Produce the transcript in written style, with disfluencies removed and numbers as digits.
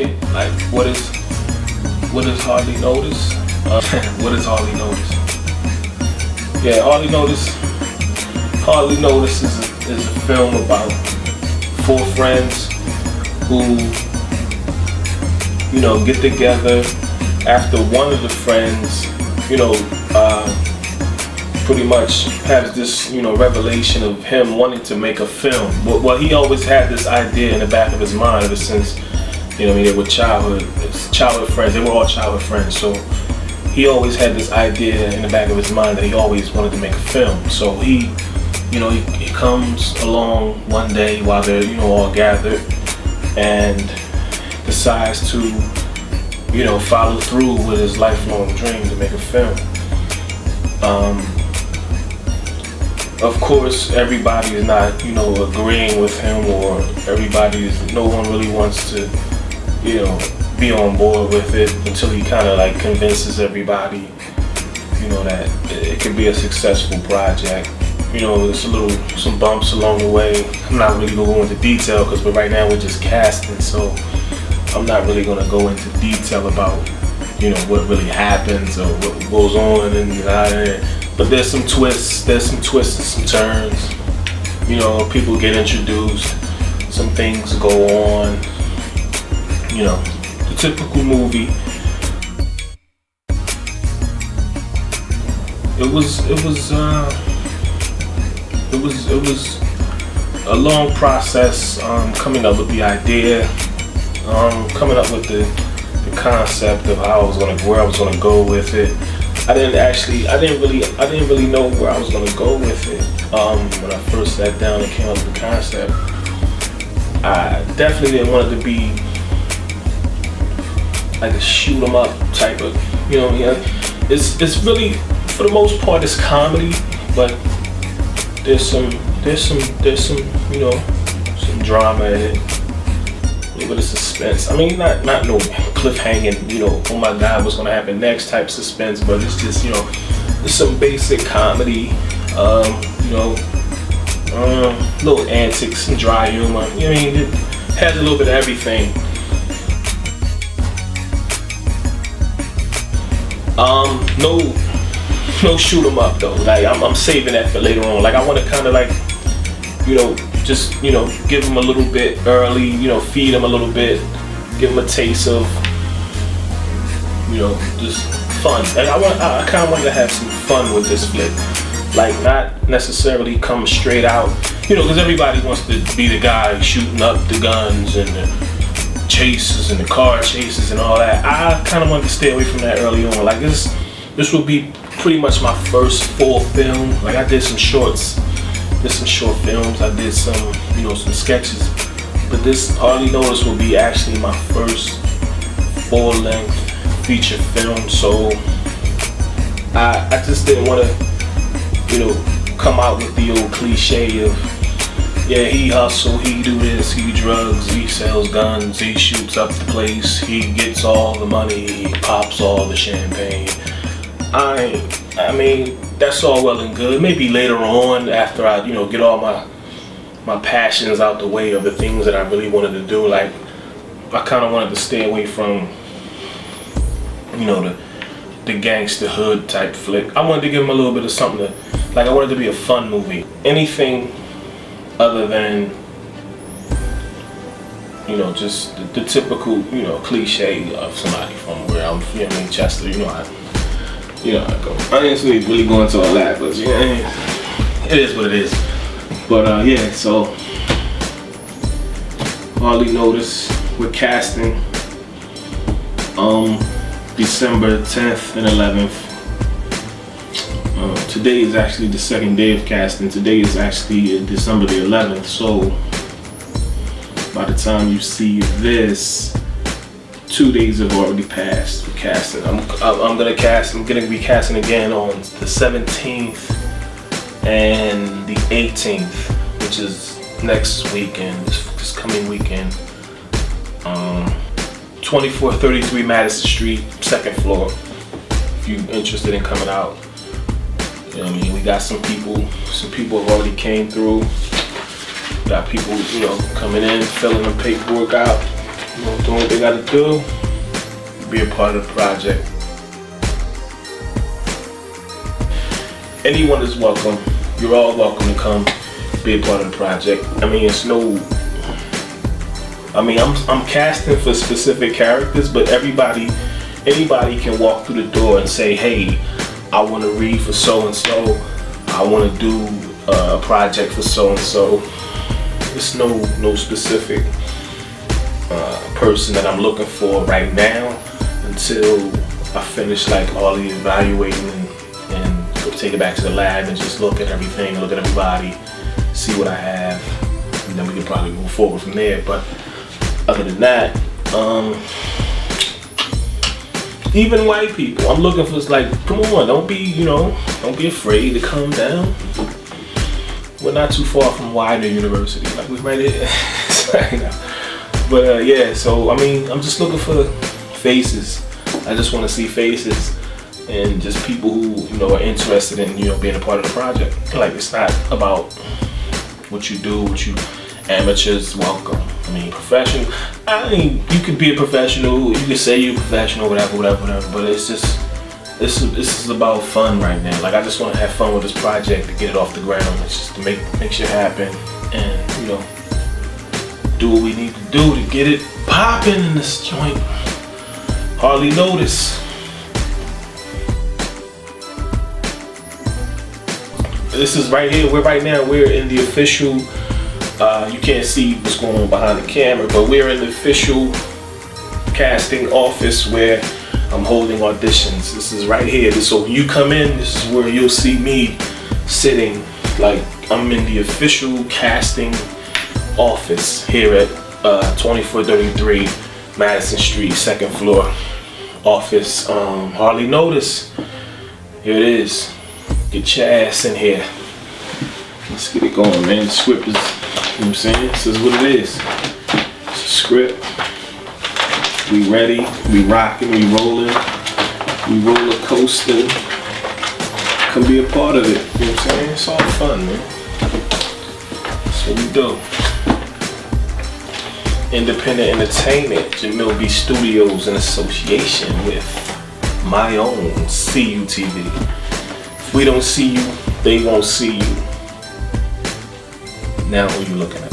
market. Like, what is Harley Notice? What is Harley Notice? Yeah, Harley Notice is a film about 4 friends who, you know, get together after one of the friends, you know, pretty much has this, you know, revelation of him wanting to make a film. Well, he always had this idea in the back of his mind ever since, you know, I mean, they were childhood friends. They were all childhood friends. So he always had this idea in the back of his mind that he always wanted to make a film. So he comes along one day while they're, you know, all gathered, and decides to, you know, follow through with his lifelong dream to make a film. Of course, everybody is not, you know, agreeing with him, or no one really wants to, you know, be on board with it until he kind of like convinces everybody, you know, that it could be a successful project. You know, there's some bumps along the way. I'm not really gonna go into detail because right now we're just casting, so I'm not really gonna go into detail about, you know, what really happens or what goes on and but there's some twists and some turns. You know, people get introduced, some things go on. You know, the typical movie. It was a long process coming up with the idea, coming up with the concept of where I was gonna go with it. I didn't really know where I was gonna go with it when I first sat down and came up with the concept. I definitely didn't want it to be like a shoot 'em up type of, you know. It's really, for the most part, it's comedy, but there's some you know, some drama in it. A little bit of suspense. I mean, not no cliffhanging, you know, oh my God, what's gonna happen next type suspense, but it's just, you know, it's some basic comedy, you know, little antics and dry humor. You know what I mean? It has a little bit of everything. No shoot 'em up though. Like I'm saving that for later on. Like I want to kind of like, you know, just, you know, give them a little bit early, you know, feed them a little bit, give them a taste of, you know, just fun. Like I kind of want to have some fun with this flick. Like not necessarily come straight out, you know, because everybody wants to be the guy shooting up the guns and the chases and the car chases and all that. I kind of wanted to stay away from that early on. Like this will be pretty much my first full film. Like I did some shorts. Did some short films, I did some, you know, some sketches, but this Harley Notice will be actually my first full-length feature film. So I just didn't want to, you know, come out with the old cliche of, yeah, he hustle, he do this, he drugs, he sells guns, he shoots up the place, he gets all the money, he pops all the champagne. I mean, that's all well and good. Maybe later on, after I, you know, get all my passions out the way of the things that I really wanted to do. Like, I kind of wanted to stay away from, you know, the gangster hood type flick. I wanted to give him a little bit of something to, like, I wanted it to be a fun movie. Anything other than, you know, just the typical, you know, cliche of somebody from where I'm, you know what I mean, Chester, you know how I go. I didn't really go into all that, but yeah, it is what it is. But yeah, so Harley Notice, we're casting December 10th and 11th. Today is actually the second day of casting. Today is actually December the 11th. So by the time you see this, 2 days have already passed for casting. I'm gonna be casting again on the 17th and the 18th, which is next weekend, this coming weekend. 2433 Madison Street, second floor. If you're interested in coming out, you know what I mean. We got some people have already came through. Got people, you know, coming in, filling the paperwork out. You know, doing what they gotta do, be a part of the project. Anyone is welcome. You're all welcome to come be a part of the project. I mean, I'm casting for specific characters, but anybody can walk through the door and say, hey, I want to read for so and so. I want to do a project for so and so. It's no specific person that I'm looking for right now until I finish like all the evaluating and go take it back to the lab and just look at everything, look at everybody, see what I have, and then we can probably move forward from there. But other than that, even white people, I'm looking for, like, come on, don't be afraid to come down. We're not too far from Widener University, like we're right here. But yeah, so I mean, I'm just looking for faces. I just want to see faces and just people who are interested in being a part of the project. Like, it's not about what you do, amateurs welcome. I mean, professional. I mean, you can be a professional. You can say you're a professional, whatever. But it's just, this is about fun right now. Like, I just want to have fun with this project to get it off the ground. It's just to make shit happen and do what we need to do to get it popping in this joint. Hardly notice. This is right here. We're in the official. You can't see what's going on behind the camera, but we're in the official casting office where I'm holding auditions. This is right here. So when you come in, this is where you'll see me sitting. Like, I'm in the official casting office here at 2433 Madison Street, 2nd floor office. Hardly notice. Here it is. Get your ass in here. Let's get it going, man. The script is, you know what I'm saying? This is what it is. It's a script. We ready, we rocking, we rolling, we roller coasting. Come be a part of it, you know what I'm saying? It's all fun, man. That's what we do. Independent Entertainment, Jamil B Studios in association with my own SeeU TV. If we don't see you, they won't see you. Now who you looking at?